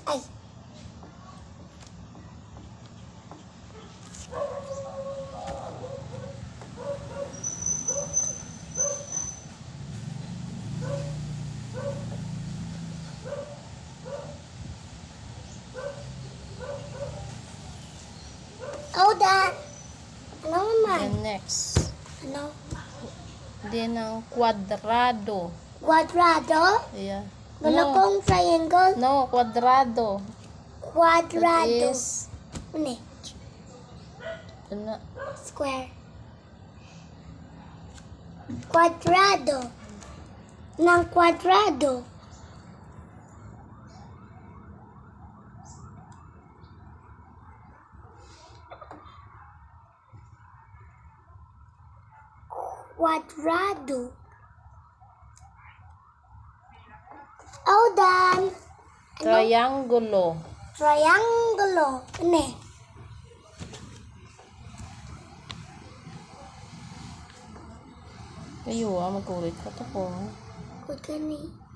Ay. Hold on. Ano naman? Then next. Ano? Then ang kwadrado. Quadrado? Yeah. Wala kong triangle. No, kwadrado. Quadrado. That is, Ano? ano, Square. Quadrado. Ng quadrado. Quadrado. Hold on. triangulo. Triangulo. Ano? Kayo magkulit ka to po. Good ka ni.